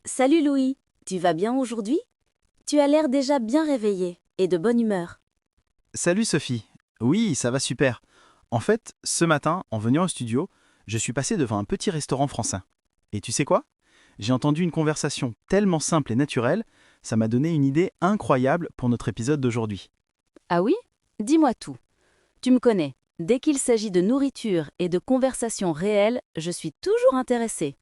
Salut Louis, tu vas bien aujourd'hui? Tu as l'air déjà bien réveillé et de bonne humeur. Salut Sophie. Oui, ça va super. En fait, ce matin, en venant au studio, je suis passé devant un petit restaurant français. Et tu sais quoi? J'ai entendu une conversation tellement simple et naturelle, ça m'a donné une idée incroyable pour notre épisode d'aujourd'hui. Ah oui? Dis-moi tout. Tu me connais. Dès qu'il s'agit de nourriture et de conversations réelles, je suis toujours intéressée.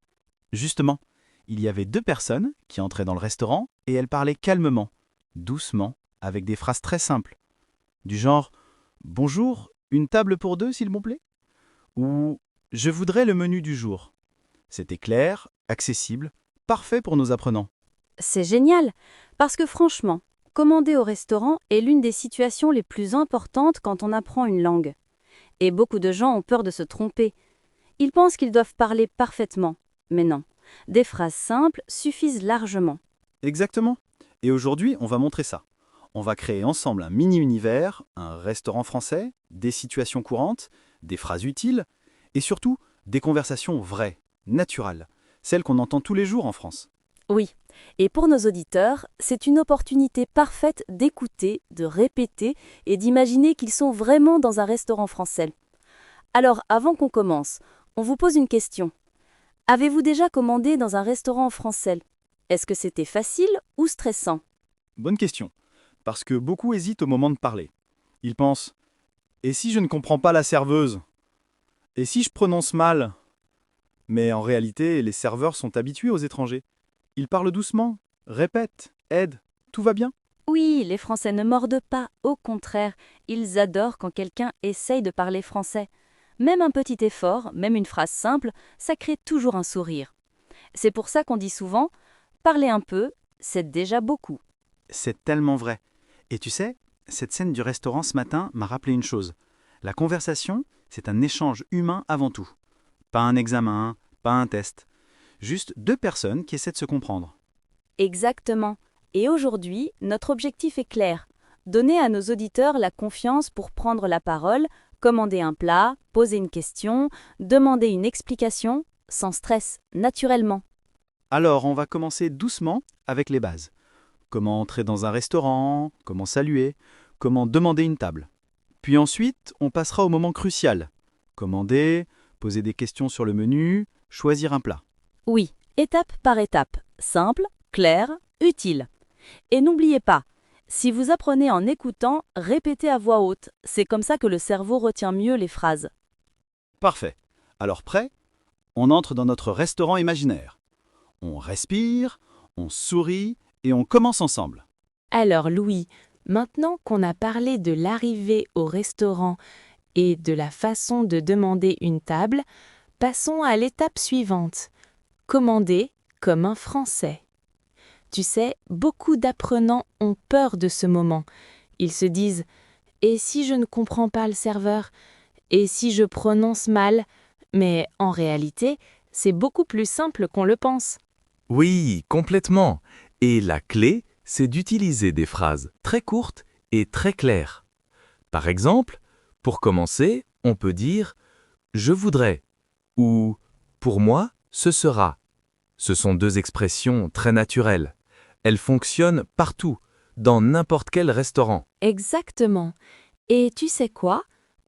Justement, il y avait deux personnes qui entraient dans le restaurant et elles parlaient calmement, doucement, avec des phrases très simples, du genre «Bonjour, une table pour deux s'il vous plaît?» ou «Je voudrais le menu du jour». C'était clair, accessible, parfait pour nos apprenants. C'est génial, parce que franchement, commander au restaurant est l'une des situations les plus importantes quand on apprend une langue. Et beaucoup de gens ont peur de se tromper. Ils pensent qu'ils doivent parler parfaitement. Mais non, des phrases simples suffisent largement. Exactement. Et aujourd'hui, on va montrer ça. On va créer ensemble un mini-univers, un restaurant français, des situations courantes, des phrases utiles, et surtout des conversations vraies, naturelles, celles qu'on entend tous les jours en France. Oui, et pour nos auditeurs, c'est une opportunité parfaite d'écouter, de répéter et d'imaginer qu'ils sont vraiment dans un restaurant français. Alors, avant qu'on commence, on vous pose une question. Avez-vous déjà commandé dans un restaurant français? Est-ce que c'était facile ou stressant? Bonne question, parce que beaucoup hésitent au moment de parler. Ils pensent «Et si je ne comprends pas la serveuse? Et si je prononce mal?» Mais en réalité, les serveurs sont habitués aux étrangers. Ils parlent doucement, répètent, aident, tout va bien. Oui, les Français ne mordent pas, au contraire, ils adorent quand quelqu'un essaye de parler français. Même un petit effort, même une phrase simple, ça crée toujours un sourire. C'est pour ça qu'on dit souvent, parler un peu, c'est déjà beaucoup. C'est tellement vrai. Et tu sais, cette scène du restaurant ce matin m'a rappelé une chose. La conversation, c'est un échange humain avant tout. Pas un examen, pas un test. Juste deux personnes qui essaient de se comprendre. Exactement. Et aujourd'hui, notre objectif est clair. Donner à nos auditeurs la confiance pour prendre la parole, commander un plat, poser une question, demander une explication, sans stress, naturellement. Alors, on va commencer doucement avec les bases. Comment entrer dans un restaurant, comment saluer, comment demander une table. Puis ensuite, on passera au moment crucial. Commander, poser des questions sur le menu, choisir un plat. Oui, étape par étape, simple, clair, utile. Et n'oubliez pas, si vous apprenez en écoutant, répétez à voix haute. C'est comme ça que le cerveau retient mieux les phrases. Parfait. Alors prêt? On entre dans notre restaurant imaginaire. On respire, on sourit et on commence ensemble. Alors Louis, maintenant qu'on a parlé de l'arrivée au restaurant et de la façon de demander une table, passons à l'étape suivante. Commander comme un Français. Tu sais, beaucoup d'apprenants ont peur de ce moment. Ils se disent «Et si je ne comprends pas le serveur? Et si je prononce mal?» Mais en réalité, c'est beaucoup plus simple qu'on le pense. Oui, complètement. Et la clé, c'est d'utiliser des phrases très courtes et très claires. Par exemple, pour commencer, on peut dire « je voudrais » ou « pour moi, ce sera ». Ce sont deux expressions très naturelles. Elles fonctionnent partout, dans n'importe quel restaurant. Exactement. Et tu sais quoi?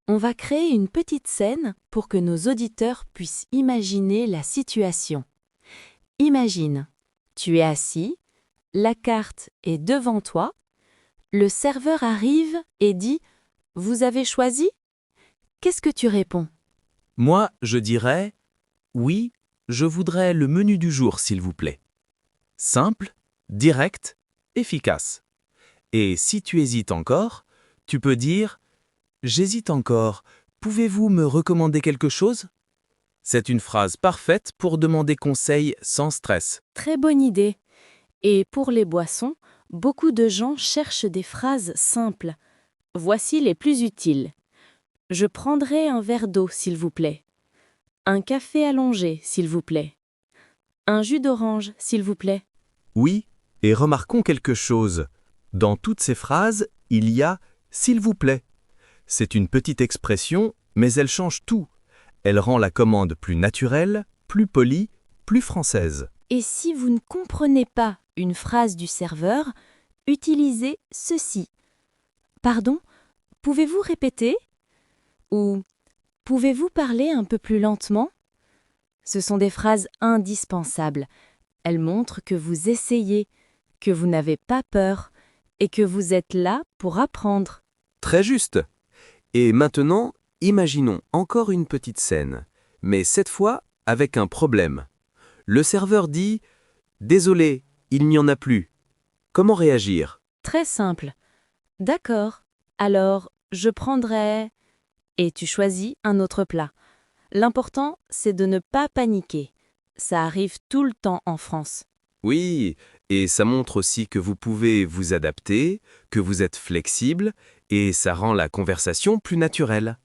On va créer une petite scène pour que nos auditeurs puissent imaginer la situation. Imagine, tu es assis, la carte est devant toi, le serveur arrive et dit « Vous avez choisi ?» Qu'est-ce que tu réponds? Moi, je dirais « oui, je voudrais le menu du jour, s'il vous plaît ». Simple, direct, efficace. Et si tu hésites encore, tu peux dire « j'hésite encore, pouvez-vous me recommander quelque chose ?» C'est une phrase parfaite pour demander conseil sans stress. Très bonne idée. Et pour les boissons, beaucoup de gens cherchent des phrases simples. Voici les plus utiles. Je prendrai un verre d'eau, s'il vous plaît. Un café allongé, s'il vous plaît. Un jus d'orange, s'il vous plaît. Oui, et remarquons quelque chose. Dans toutes ces phrases, il y a « s'il vous plaît ». C'est une petite expression, mais elle change tout. Elle rend la commande plus naturelle, plus polie, plus française. Et si vous ne comprenez pas une phrase du serveur, utilisez ceci. Pardon, pouvez-vous répéter? Ou pouvez-vous parler un peu plus lentement? Ce sont des phrases indispensables. Elles montrent que vous essayez, que vous n'avez pas peur et que vous êtes là pour apprendre. Très juste. Et maintenant, imaginons encore une petite scène, mais cette fois avec un problème. Le serveur dit « Désolé, il n'y en a plus ». Comment réagir? Très simple. D'accord. Alors, je prendrai... Et tu choisis un autre plat. L'important, c'est de ne pas paniquer. Ça arrive tout le temps en France. Oui, et ça montre aussi que vous pouvez vous adapter, que vous êtes flexible, et ça rend la conversation plus naturelle.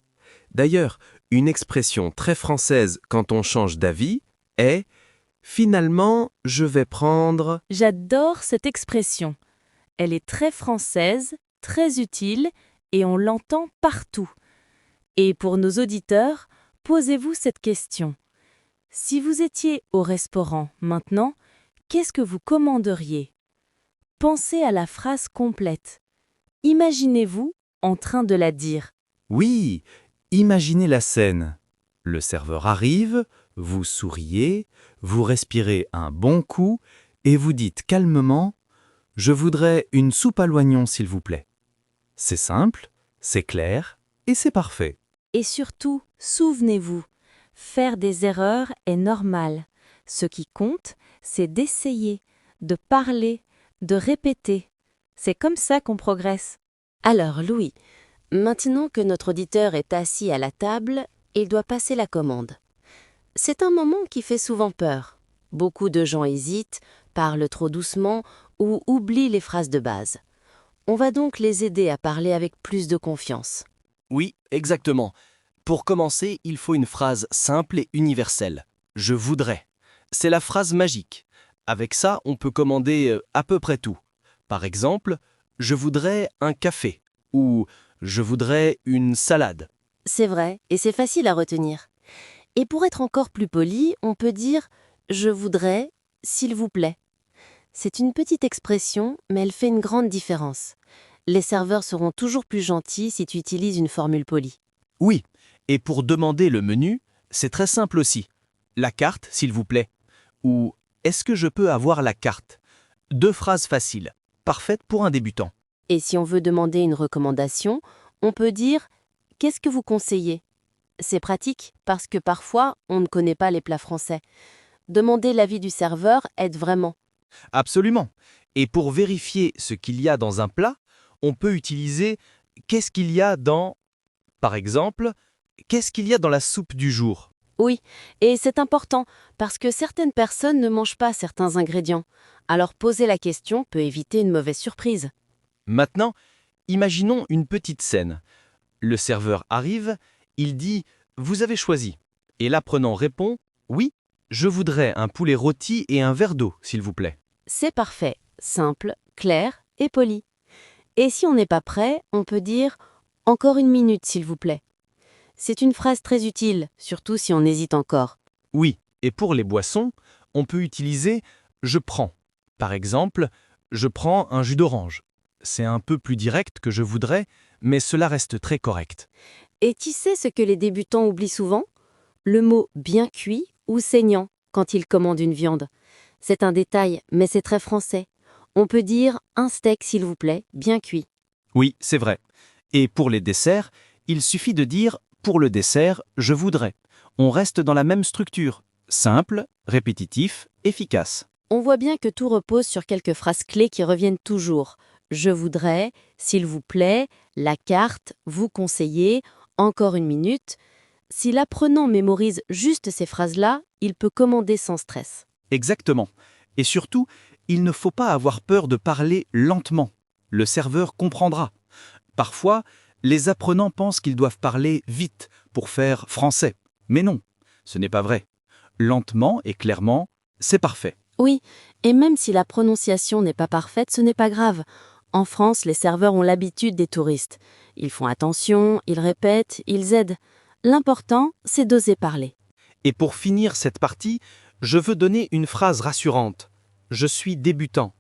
D'ailleurs, une expression très française quand on change d'avis est « Finalement, je vais prendre… » J'adore cette expression. Elle est très française, très utile, et on l'entend partout. Et pour nos auditeurs, posez-vous cette question. Si vous étiez au restaurant maintenant, qu'est-ce que vous commanderiez? Pensez à la phrase complète. Imaginez-vous en train de la dire. Oui, imaginez la scène. Le serveur arrive, vous souriez, vous respirez un bon coup et vous dites calmement « Je voudrais une soupe à l'oignon, s'il vous plaît ». C'est simple, c'est clair et c'est parfait. Et surtout, souvenez-vous, faire des erreurs est normal. Ce qui compte, c'est d'essayer, de parler, de répéter. C'est comme ça qu'on progresse. Alors, Louis, maintenant que notre auditeur est assis à la table, il doit passer la commande. C'est un moment qui fait souvent peur. Beaucoup de gens hésitent, parlent trop doucement ou oublient les phrases de base. On va donc les aider à parler avec plus de confiance. Oui, exactement. Pour commencer, il faut une phrase simple et universelle. « Je voudrais ». C'est la phrase magique. Avec ça, on peut commander à peu près tout. Par exemple, « Je voudrais un café » ou « Je voudrais une salade ». C'est vrai, et c'est facile à retenir. Et pour être encore plus poli, on peut dire « Je voudrais, s'il vous plaît ». C'est une petite expression, mais elle fait une grande différence. Les serveurs seront toujours plus gentils si tu utilises une formule polie. Oui, et pour demander le menu, c'est très simple aussi. « La carte, s'il vous plaît » ou « Est-ce que je peux avoir la carte ?» 2 phrases faciles, parfaites pour un débutant. Et si on veut demander une recommandation, on peut dire « Qu'est-ce que vous conseillez ?» C'est pratique parce que parfois, on ne connaît pas les plats français. Demander l'avis du serveur aide vraiment. Absolument. Et pour vérifier ce qu'il y a dans un plat, on peut utiliser « Qu'est-ce qu'il y a dans… » Par exemple, « Qu'est-ce qu'il y a dans la soupe du jour ?» Oui, et c'est important parce que certaines personnes ne mangent pas certains ingrédients. Alors poser la question peut éviter une mauvaise surprise. Maintenant, imaginons une petite scène. Le serveur arrive, il dit « Vous avez choisi ». Et l'apprenant répond « Oui, je voudrais un poulet rôti et un verre d'eau, s'il vous plaît ». C'est parfait, simple, clair et poli. Et si on n'est pas prêt, on peut dire « Encore une minute, s'il vous plaît ». C'est une phrase très utile, surtout si on hésite encore. Oui, et pour les boissons, on peut utiliser « Je prends ». Par exemple, « Je prends un jus d'orange ». C'est un peu plus direct que « je voudrais », mais cela reste très correct. Et tu sais ce que les débutants oublient souvent? Le mot « bien cuit » ou « saignant » quand ils commandent une viande. C'est un détail, mais c'est très français. On peut dire « un steak, s'il vous plaît, bien cuit ». Oui, c'est vrai. Et pour les desserts, il suffit de dire « pour le dessert, je voudrais ». On reste dans la même structure. Simple, répétitif, efficace. On voit bien que tout repose sur quelques phrases clés qui reviennent toujours. Je voudrais, s'il vous plaît, la carte, vous conseillez, encore une minute. Si l'apprenant mémorise juste ces phrases-là, il peut commander sans stress. Exactement. Et surtout, il ne faut pas avoir peur de parler lentement. Le serveur comprendra. Parfois, les apprenants pensent qu'ils doivent parler vite pour faire français. Mais non, ce n'est pas vrai. Lentement et clairement, c'est parfait. Oui, et même si la prononciation n'est pas parfaite, ce n'est pas grave. En France, les serveurs ont l'habitude des touristes. Ils font attention, ils répètent, ils aident. L'important, c'est d'oser parler. Et pour finir cette partie, Je veux donner une phrase rassurante. Je suis débutant.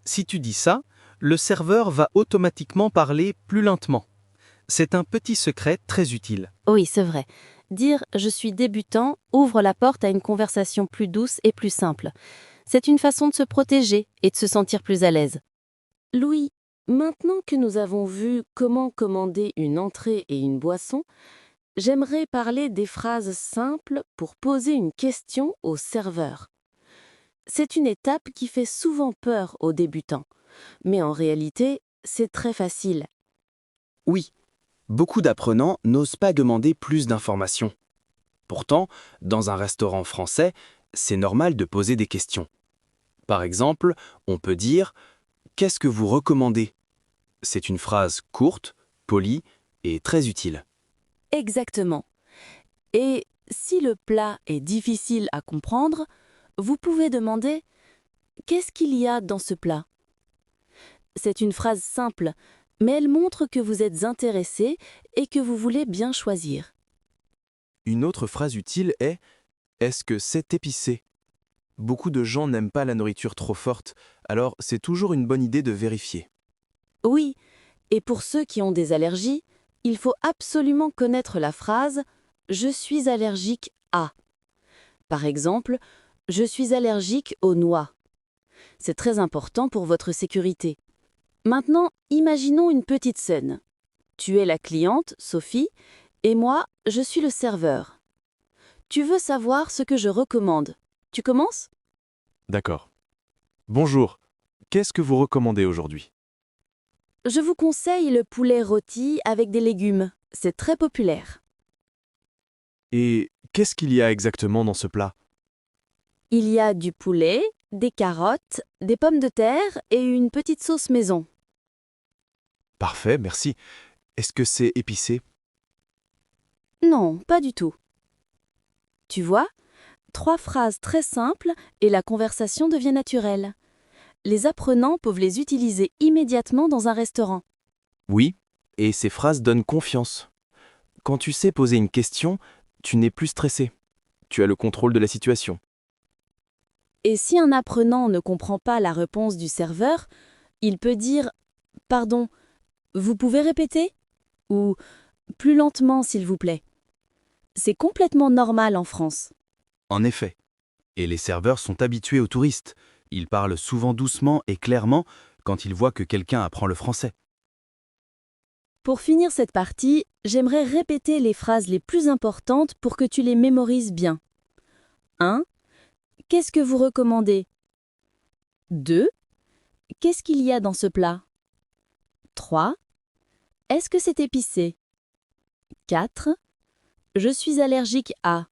Si tu dis ça, le serveur va automatiquement parler plus lentement. C'est un petit secret très utile. Oui, c'est vrai. Dire « je suis débutant » ouvre la porte à une conversation plus douce et plus simple. C'est une façon de se protéger et de se sentir plus à l'aise. Louis, maintenant que nous avons vu comment commander une entrée et une boisson, j'aimerais parler des phrases simples pour poser une question au serveur. C'est une étape qui fait souvent peur aux débutants, mais en réalité, c'est très facile. Oui, beaucoup d'apprenants n'osent pas demander plus d'informations. Pourtant, dans un restaurant français, c'est normal de poser des questions. Par exemple, on peut dire « Qu'est-ce que vous recommandez ?» C'est une phrase courte, polie et très utile. Exactement. Et si le plat est difficile à comprendre, vous pouvez demander « Qu'est-ce qu'il y a dans ce plat ?» C'est une phrase simple, mais elle montre que vous êtes intéressé et que vous voulez bien choisir. Une autre phrase utile est « Est-ce que c'est épicé ?» Beaucoup de gens n'aiment pas la nourriture trop forte, alors c'est toujours une bonne idée de vérifier. Oui, et pour ceux qui ont des allergies, il faut absolument connaître la phrase « Je suis allergique à ». Par exemple, « Je suis allergique aux noix ». C'est très important pour votre sécurité. Maintenant, imaginons une petite scène. Tu es la cliente, Sophie, et moi, je suis le serveur. Tu veux savoir ce que je recommande. Tu commences ? D'accord. Bonjour, qu'est-ce que vous recommandez aujourd'hui ? Je vous conseille le poulet rôti avec des légumes. C'est très populaire. Et qu'est-ce qu'il y a exactement dans ce plat ? Il y a du poulet, des carottes, des pommes de terre et une petite sauce maison. Parfait, merci. Est-ce que c'est épicé ? Non, pas du tout. Tu vois, 3 phrases très simples et la conversation devient naturelle. Les apprenants peuvent les utiliser immédiatement dans un restaurant. Oui, et ces phrases donnent confiance. Quand tu sais poser une question, tu n'es plus stressé. Tu as le contrôle de la situation. Et si un apprenant ne comprend pas la réponse du serveur, il peut dire « Pardon, vous pouvez répéter ?» ou « Plus lentement, s'il vous plaît ». C'est complètement normal en France. En effet. Et les serveurs sont habitués aux touristes. Ils parlent souvent doucement et clairement quand ils voient que quelqu'un apprend le français. Pour finir cette partie, j'aimerais répéter les phrases les plus importantes pour que tu les mémorises bien. 1. Qu'est-ce que vous recommandez ? 2. Qu'est-ce qu'il y a dans ce plat ? 3. Est-ce que c'est épicé ? 4. Je suis allergique à.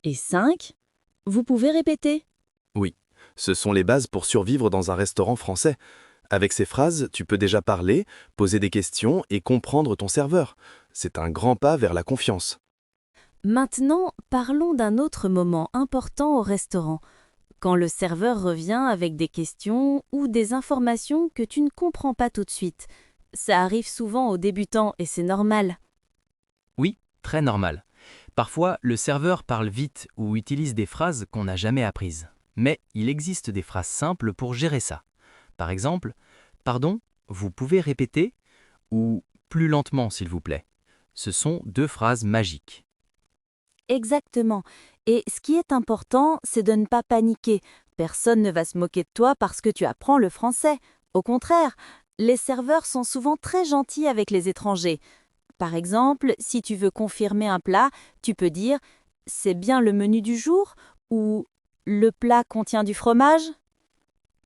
Et 5. Vous pouvez répéter ? Ce sont les bases pour survivre dans un restaurant français. Avec ces phrases, tu peux déjà parler, poser des questions et comprendre ton serveur. C'est un grand pas vers la confiance. Maintenant, parlons d'un autre moment important au restaurant, quand le serveur revient avec des questions ou des informations que tu ne comprends pas tout de suite. Ça arrive souvent aux débutants et c'est normal. Oui, très normal. Parfois, le serveur parle vite ou utilise des phrases qu'on n'a jamais apprises. Mais il existe des phrases simples pour gérer ça. Par exemple, « Pardon, vous pouvez répéter ?» ou « Plus lentement, s'il vous plaît ». Ce sont 2 phrases magiques. Exactement. Et ce qui est important, c'est de ne pas paniquer. Personne ne va se moquer de toi parce que tu apprends le français. Au contraire, les serveurs sont souvent très gentils avec les étrangers. Par exemple, si tu veux confirmer un plat, tu peux dire « C'est bien le menu du jour » ou « Le plat contient du fromage ?»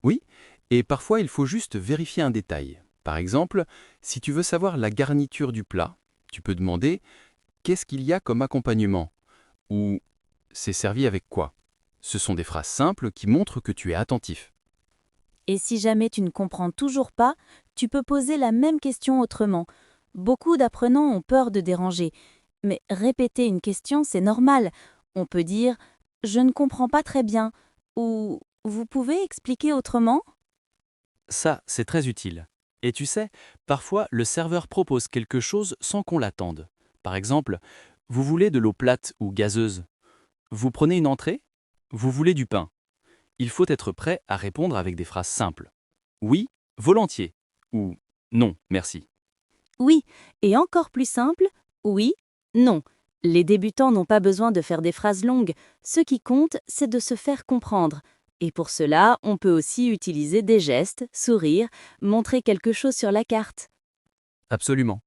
Oui, et parfois il faut juste vérifier un détail. Par exemple, si tu veux savoir la garniture du plat, tu peux demander « Qu'est-ce qu'il y a comme accompagnement ?» ou « C'est servi avec quoi ?» Ce sont des phrases simples qui montrent que tu es attentif. Et si jamais tu ne comprends toujours pas, tu peux poser la même question autrement. Beaucoup d'apprenants ont peur de déranger. Mais répéter une question, c'est normal. On peut dire « Je ne comprends pas très bien » ou « Vous pouvez expliquer autrement ?» Ça, c'est très utile. Et tu sais, parfois, le serveur propose quelque chose sans qu'on l'attende. Par exemple, « Vous voulez de l'eau plate ou gazeuse ? Vous prenez une entrée ? Vous voulez du pain. Il faut être prêt à répondre avec des phrases simples. Oui, volontiers. Ou non, merci. Oui, et encore plus simple, oui, non. Les débutants n'ont pas besoin de faire des phrases longues. Ce qui compte, c'est de se faire comprendre. Et pour cela, on peut aussi utiliser des gestes, sourire, montrer quelque chose sur la carte. Absolument.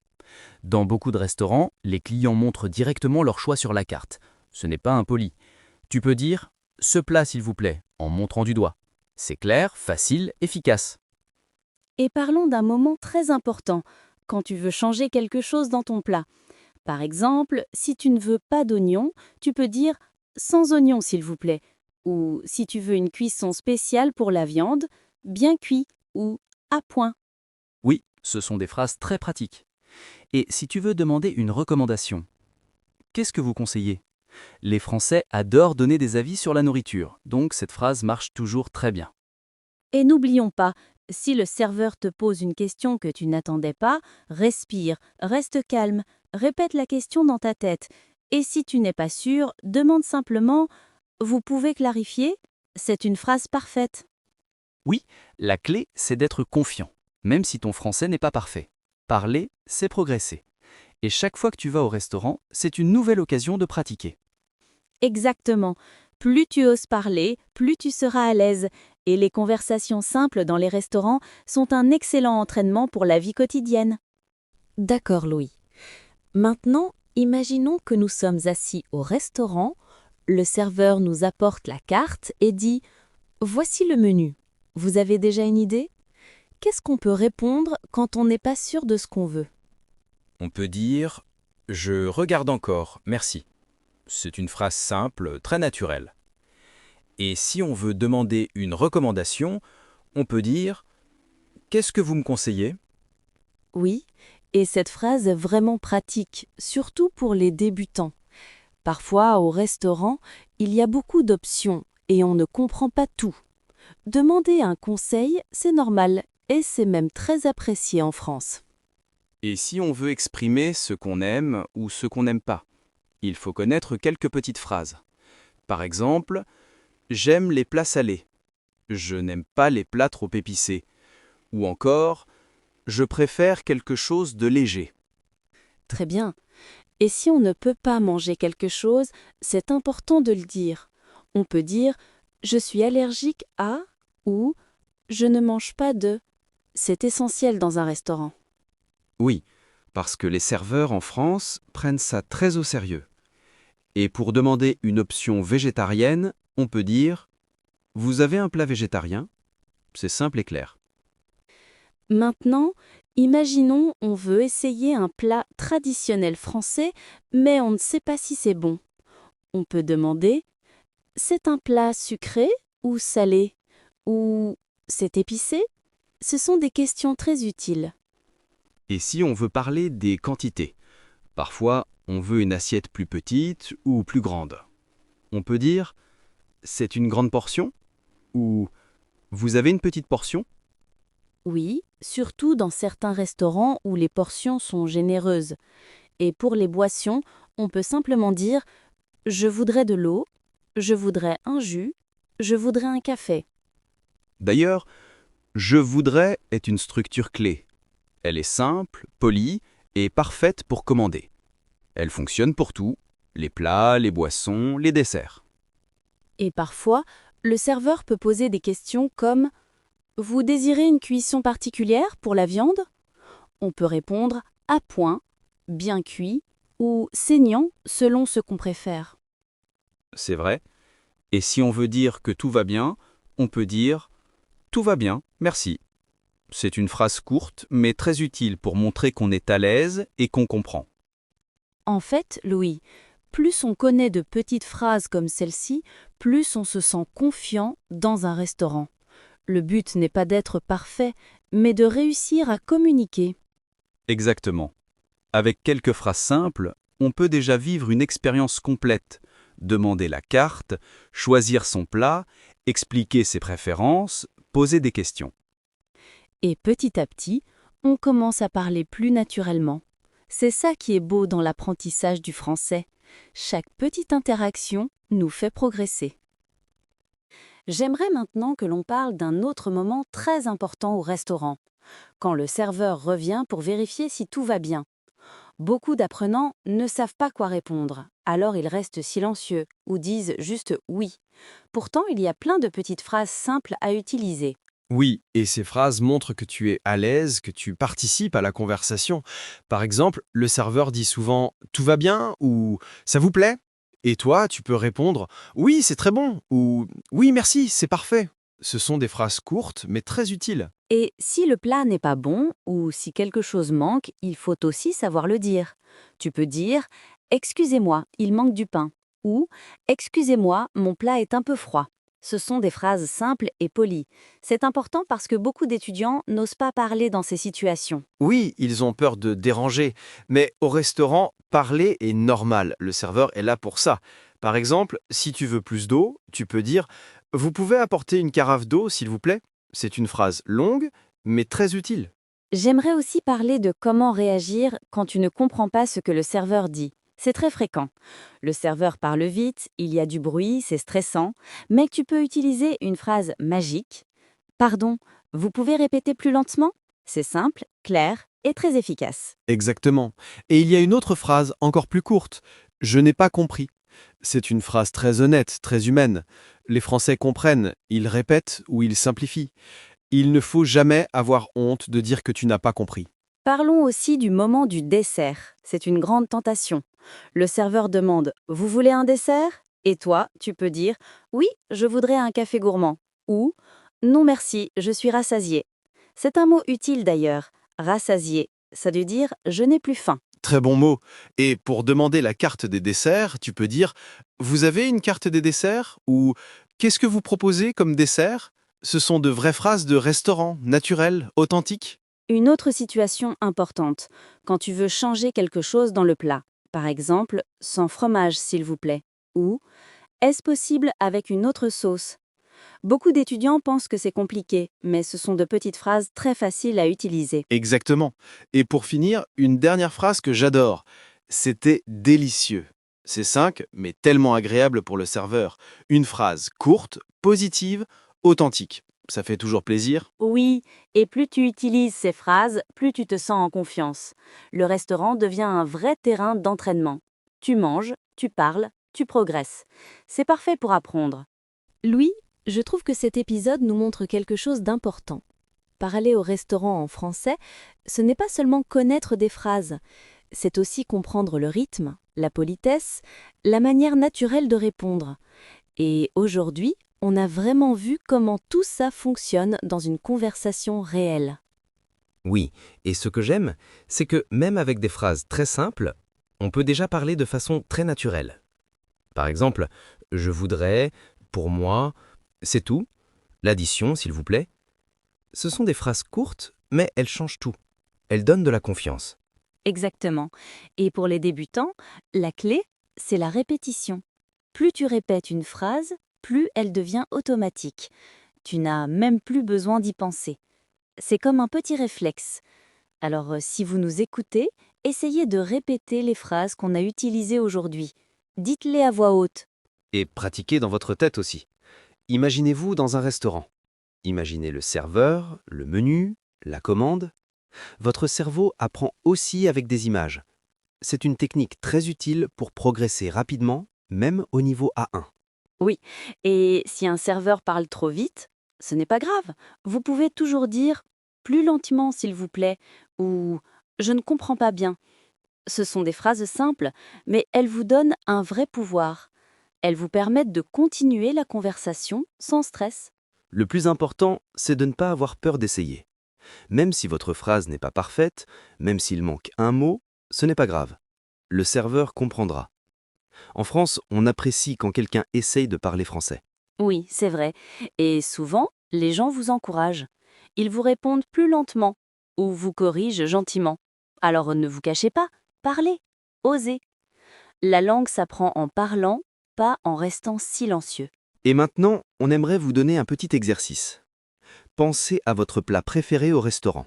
Dans beaucoup de restaurants, les clients montrent directement leur choix sur la carte. Ce n'est pas impoli. Tu peux dire « ce plat s'il vous plaît » en montrant du doigt. C'est clair, facile, efficace. Et parlons d'un moment très important, quand tu veux changer quelque chose dans ton plat. Par exemple, si tu ne veux pas d'oignons, tu peux dire « sans oignons s'il vous plaît » ou si tu veux une cuisson spéciale pour la viande, « bien cuit » ou « à point ». Oui, ce sont des phrases très pratiques. Et si tu veux demander une recommandation, qu'est-ce que vous conseillez? Les Français adorent donner des avis sur la nourriture, donc cette phrase marche toujours très bien. Et n'oublions pas, si le serveur te pose une question que tu n'attendais pas, respire, reste calme, répète la question dans ta tête. Et si tu n'es pas sûr, demande simplement « Vous pouvez clarifier ?» C'est une phrase parfaite. Oui, la clé, c'est d'être confiant, même si ton français n'est pas parfait. Parler, c'est progresser. Et chaque fois que tu vas au restaurant, c'est une nouvelle occasion de pratiquer. Exactement. Plus tu oses parler, plus tu seras à l'aise. Et les conversations simples dans les restaurants sont un excellent entraînement pour la vie quotidienne. D'accord, Louis. Maintenant, imaginons que nous sommes assis au restaurant, le serveur nous apporte la carte et dit « Voici le menu. Vous avez déjà une idée ? Qu'est-ce qu'on peut répondre quand on n'est pas sûr de ce qu'on veut ? » On peut dire « je regarde encore, merci ». C'est une phrase simple, très naturelle. Et si on veut demander une recommandation, on peut dire « qu'est-ce que vous me conseillez ?» Oui, et cette phrase est vraiment pratique, surtout pour les débutants. Parfois, au restaurant, il y a beaucoup d'options et on ne comprend pas tout. Demander un conseil, c'est normal et c'est même très apprécié en France. Et si on veut exprimer ce qu'on aime ou ce qu'on n'aime pas, il faut connaître quelques petites phrases. Par exemple, « j'aime les plats salés »,« je n'aime pas les plats trop épicés » ou encore « je préfère quelque chose de léger ». Très bien. Et si on ne peut pas manger quelque chose, c'est important de le dire. On peut dire « je suis allergique à » ou « je ne mange pas de ». C'est essentiel dans un restaurant. Oui, parce que les serveurs en France prennent ça très au sérieux. Et pour demander une option végétarienne, on peut dire « vous avez un plat végétarien ?» C'est simple et clair. Maintenant, imaginons on veut essayer un plat traditionnel français, mais on ne sait pas si c'est bon. On peut demander « c'est un plat sucré ou salé ?» ou « c'est épicé ?» Ce sont des questions très utiles. Et si on veut parler des quantités, parfois on veut une assiette plus petite ou plus grande. On peut dire « c'est une grande portion » ou « vous avez une petite portion ?» Oui, surtout dans certains restaurants où les portions sont généreuses. Et pour les boissons, on peut simplement dire « je voudrais de l'eau »,« je voudrais un jus »,« je voudrais un café ». D'ailleurs, « je voudrais » est une structure clé. Elle est simple, polie et parfaite pour commander. Elle fonctionne pour tout, les plats, les boissons, les desserts. Et parfois, le serveur peut poser des questions comme « Vous désirez une cuisson particulière pour la viande ?» On peut répondre « à point »,« bien cuit » ou « saignant » selon ce qu'on préfère. C'est vrai. Et si on veut dire que tout va bien, on peut dire « tout va bien, merci ». C'est une phrase courte, mais très utile pour montrer qu'on est à l'aise et qu'on comprend. En fait, Louis, plus on connaît de petites phrases comme celle-ci, plus on se sent confiant dans un restaurant. Le but n'est pas d'être parfait, mais de réussir à communiquer. Exactement. Avec quelques phrases simples, on peut déjà vivre une expérience complète, demander la carte, choisir son plat, expliquer ses préférences, poser des questions. Et petit à petit, on commence à parler plus naturellement. C'est ça qui est beau dans l'apprentissage du français. Chaque petite interaction nous fait progresser. J'aimerais maintenant que l'on parle d'un autre moment très important au restaurant, quand le serveur revient pour vérifier si tout va bien. Beaucoup d'apprenants ne savent pas quoi répondre, alors ils restent silencieux ou disent juste oui. Pourtant, il y a plein de petites phrases simples à utiliser. Oui, et ces phrases montrent que tu es à l'aise, que tu participes à la conversation. Par exemple, le serveur dit souvent « Tout va bien » ou « Ça vous plaît ?» Et toi, tu peux répondre « Oui, c'est très bon » ou « Oui, merci, c'est parfait ». Ce sont des phrases courtes, mais très utiles. Et si le plat n'est pas bon ou si quelque chose manque, il faut aussi savoir le dire. Tu peux dire « Excusez-moi, il manque du pain » ou « Excusez-moi, mon plat est un peu froid ». Ce sont des phrases simples et polies. C'est important parce que beaucoup d'étudiants n'osent pas parler dans ces situations. Oui, ils ont peur de déranger, mais au restaurant, parler est normal. Le serveur est là pour ça. Par exemple, si tu veux plus d'eau, tu peux dire « Vous pouvez apporter une carafe d'eau, s'il vous plaît ?» C'est une phrase longue, mais très utile. J'aimerais aussi parler de comment réagir quand tu ne comprends pas ce que le serveur dit. C'est très fréquent. Le serveur parle vite, il y a du bruit, c'est stressant, mais tu peux utiliser une phrase magique. Pardon, vous pouvez répéter plus lentement? C'est simple, clair et très efficace. Exactement. Et il y a une autre phrase encore plus courte. Je n'ai pas compris. C'est une phrase très honnête, très humaine. Les Français comprennent, ils répètent ou ils simplifient. Il ne faut jamais avoir honte de dire que tu n'as pas compris. Parlons aussi du moment du dessert. C'est une grande tentation. Le serveur demande « Vous voulez un dessert ?» Et toi, tu peux dire « Oui, je voudrais un café gourmand » ou « Non merci, je suis rassasié ». C'est un mot utile d'ailleurs. Rassasié, ça veut dire « je n'ai plus faim ». Très bon mot. Et pour demander la carte des desserts, tu peux dire « Vous avez une carte des desserts ?» ou « Qu'est-ce que vous proposez comme dessert ?» Ce sont de vraies phrases de restaurant, naturelles, authentiques. Une autre situation importante, quand tu veux changer quelque chose dans le plat. Par exemple, sans fromage s'il vous plaît. Ou est-ce possible avec une autre sauce? Beaucoup d'étudiants pensent que c'est compliqué, mais ce sont de petites phrases très faciles à utiliser. Exactement. Et pour finir, une dernière phrase que j'adore. C'était délicieux. C'est 5, mais tellement agréable pour le serveur. Une phrase courte, positive, authentique. Ça fait toujours plaisir. Oui, et plus tu utilises ces phrases, plus tu te sens en confiance. Le restaurant devient un vrai terrain d'entraînement. Tu manges, tu parles, tu progresses. C'est parfait pour apprendre. Louis, je trouve que cet épisode nous montre quelque chose d'important. Parler au restaurant en français, ce n'est pas seulement connaître des phrases, c'est aussi comprendre le rythme, la politesse, la manière naturelle de répondre. Et aujourd'hui, on a vraiment vu comment tout ça fonctionne dans une conversation réelle. Oui, et ce que j'aime, c'est que même avec des phrases très simples, on peut déjà parler de façon très naturelle. Par exemple, je voudrais, pour moi, c'est tout, l'addition s'il vous plaît. Ce sont des phrases courtes, mais elles changent tout. Elles donnent de la confiance. Exactement. Et pour les débutants, la clé, c'est la répétition. Plus tu répètes une phrase, plus elle devient automatique. Tu n'as même plus besoin d'y penser. C'est comme un petit réflexe. Alors, si vous nous écoutez, essayez de répéter les phrases qu'on a utilisées aujourd'hui. Dites-les à voix haute. Et pratiquez dans votre tête aussi. Imaginez-vous dans un restaurant. Imaginez le serveur, le menu, la commande. Votre cerveau apprend aussi avec des images. C'est une technique très utile pour progresser rapidement, même au niveau A1. Et si un serveur parle trop vite, ce n'est pas grave. Vous pouvez toujours dire « plus lentement s'il vous plaît » ou « je ne comprends pas bien ». Ce sont des phrases simples, mais elles vous donnent un vrai pouvoir. Elles vous permettent de continuer la conversation sans stress. Le plus important, c'est de ne pas avoir peur d'essayer. Même si votre phrase n'est pas parfaite, même s'il manque un mot, ce n'est pas grave. Le serveur comprendra. En France, on apprécie quand quelqu'un essaye de parler français. Oui, c'est vrai. Et souvent, les gens vous encouragent. Ils vous répondent plus lentement ou vous corrigent gentiment. Alors ne vous cachez pas, parlez, osez. La langue s'apprend en parlant, pas en restant silencieux. Et maintenant, on aimerait vous donner un petit exercice. Pensez à votre plat préféré au restaurant.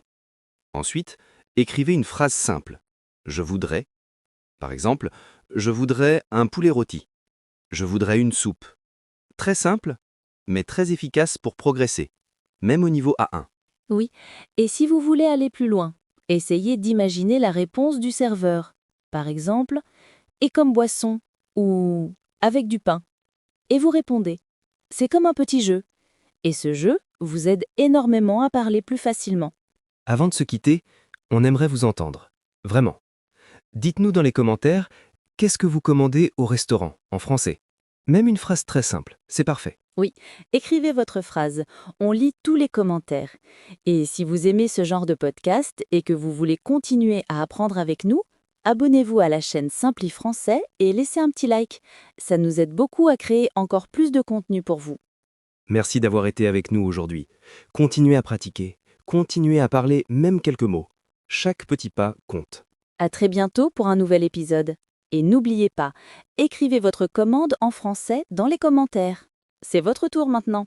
Ensuite, écrivez une phrase simple. Je voudrais. Par exemple, je voudrais un poulet rôti. Je voudrais une soupe. Très simple, mais très efficace pour progresser, même au niveau A1. Et si vous voulez aller plus loin, essayez d'imaginer la réponse du serveur. Par exemple, et comme boisson ou avec du pain. Et vous répondez. C'est comme un petit jeu. Et ce jeu vous aide énormément à parler plus facilement. Avant de se quitter, on aimerait vous entendre. Vraiment. Dites-nous dans les commentaires, qu'est-ce que vous commandez au restaurant, en français? Même une phrase très simple, c'est parfait. Écrivez votre phrase. On lit tous les commentaires. Et si vous aimez ce genre de podcast et que vous voulez continuer à apprendre avec nous, abonnez-vous à la chaîne Simpli Français et laissez un petit like. Ça nous aide beaucoup à créer encore plus de contenu pour vous. Merci d'avoir été avec nous aujourd'hui. Continuez à pratiquer, continuez à parler même quelques mots. Chaque petit pas compte. À très bientôt pour un nouvel épisode. Et n'oubliez pas, écrivez votre commande en français dans les commentaires. C'est votre tour maintenant.